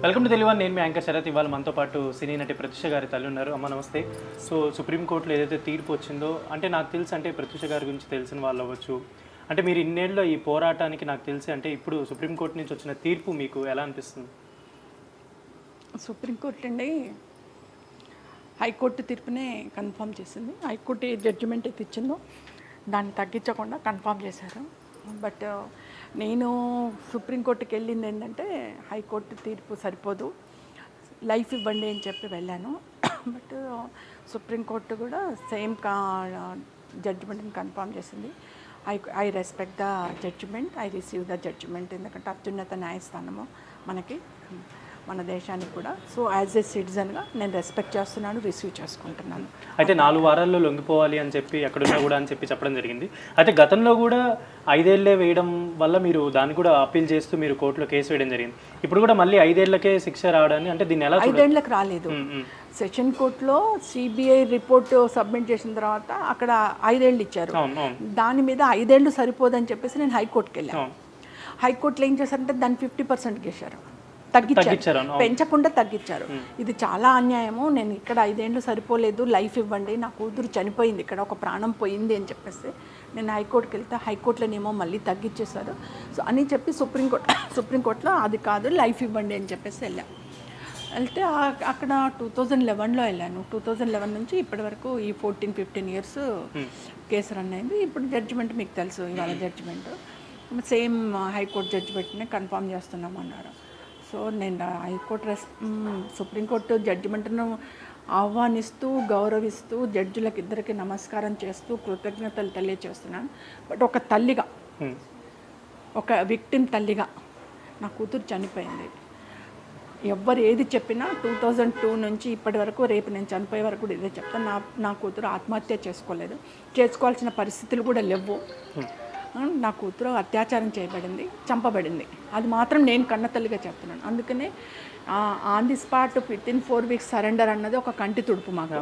Welcome to Telugu. నేను మీ anchor Sarath. ఇవాళ మనతో పాటు సినీ నటి ప్రత్యూష గారి తల్లి ఉన్నారు. అమ్మ నమస్తే. సో సుప్రీంకోర్టులో ఏదైతే తీర్పు వచ్చిందో, అంటే నాకు తెలిసి అంటే ప్రత్యూష గారి గురించి తెలిసిన వాళ్ళు అవ్వచ్చు, అంటే మీరు ఇన్నేళ్ళలో ఈ పోరాటానికి నాకు తెలిసి అంటే ఇప్పుడు సుప్రీంకోర్టు నుంచి వచ్చిన తీర్పు మీకు ఎలా అనిపిస్తుంది? సుప్రీంకోర్టు అండి హైకోర్టు తీర్పునే కన్ఫర్మ్ చేసింది. హైకోర్టు ఏ జడ్జిమెంట్ అయితే ఇచ్చిందో దాన్ని తగ్గించకుండా కన్ఫర్మ్ చేశారు. బట్ నేను సుప్రీంకోర్టుకి వెళ్ళింది ఏంటంటే హైకోర్టు తీర్పు సరిపోదు, లైఫ్ ఇవ్వండి అని చెప్పి వెళ్ళాను. బట్ సుప్రీంకోర్టు కూడా సేమ్ జడ్జిమెంట్ని కన్ఫర్మ్ చేసింది. I respect the judgement, I receive the judgement. ఎందుకంటే అత్యున్నత న్యాయస్థానము మనకి, మన దేశానికి కూడా. సో యాజ్ ఏ సిటిజన్గా నేను రెస్పెక్ట్ చేస్తున్నాను, రిసీవ్ చేసుకుంటున్నాను. అయితే 4 వారాల్లో లొంగిపోవాలి అని చెప్పి ఎక్కడున్నా కూడా అని చెప్పి చెప్పడం జరిగింది. అయితే గతంలో కూడా 5 ఏళ్లే వేయడం వల్ల మీరు దాన్ని కూడా అప్పీల్ చేస్తూ మీరు కోర్టులో కేసు వేయడం జరిగింది. ఇప్పుడు కూడా మళ్ళీ 5 ఏళ్లకే శిక్ష రావడాన్ని, అంటే దీన్ని ఎలా? 5 ఏళ్ళకి రాలేదు. సెషన్ కోర్టులో సిబిఐ రిపోర్ట్ సబ్మిట్ చేసిన తర్వాత అక్కడ 5 ఏళ్ళు ఇచ్చారు. దాని మీద 5 ఏళ్ళు సరిపోదని చెప్పేసి నేను హైకోర్టుకి వెళ్ళాను. హైకోర్టులో ఏం చేశారంటే దాన్ని 50% చేశారు, తగ్గించారు, పెంచకుండా తగ్గించారు. ఇది చాలా అన్యాయము. నేను ఇక్కడ 5 ఏళ్ళు సరిపోలేదు, లైఫ్ ఇవ్వండి, నా కూతురు చనిపోయింది, ఇక్కడ ఒక ప్రాణం పోయింది అని చెప్పేసి నేను హైకోర్టుకి వెళ్తే హైకోర్టులోనేమో మళ్ళీ తగ్గించేశారు. సో అని చెప్పి సుప్రీంకోర్టులో అది కాదు, లైఫ్ ఇవ్వండి అని చెప్పేసి వెళ్ళాను. వెళ్తే అక్కడ 2011లో వెళ్ళాను. 2011 నుంచి ఇప్పటి వరకు ఈ 14-15 ఇయర్స్ కేసు రన్ అయింది. ఇప్పుడు జడ్జిమెంట్ మీకు తెలుసు, ఇవాళ జడ్జిమెంట్ సేమ్ హైకోర్టు జడ్జిమెంట్ని కన్ఫర్మ్ చేస్తున్నామన్నారు. సో నేను సుప్రీంకోర్టు జడ్జిమెంట్ను ఆహ్వానిస్తూ, గౌరవిస్తూ, జడ్జిలకు ఇద్దరికి నమస్కారం చేస్తూ కృతజ్ఞతలు తెలియజేస్తున్నాను. బట్ ఒక తల్లిగా, ఒక విక్టిమ్ తల్లిగా నా కూతురు చనిపోయింది. ఎవ్వరు ఏది చెప్పినా 2002 నుంచి ఇప్పటి వరకు, రేపు నేను చనిపోయే వరకు కూడా ఇదే చెప్తాను. నా కూతురు ఆత్మహత్య చేసుకోలేదు, చేసుకోవాల్సిన పరిస్థితులు కూడా లేవు. నా కూతురు అత్యాచారం చేయబడింది, చంపబడింది. అది మాత్రం నేను కన్నతల్లిగా చెప్తున్నాను. అందుకనే on the spot with in 4 weeks surrender అన్నది ఒక కంటి తుడుపు మాకు.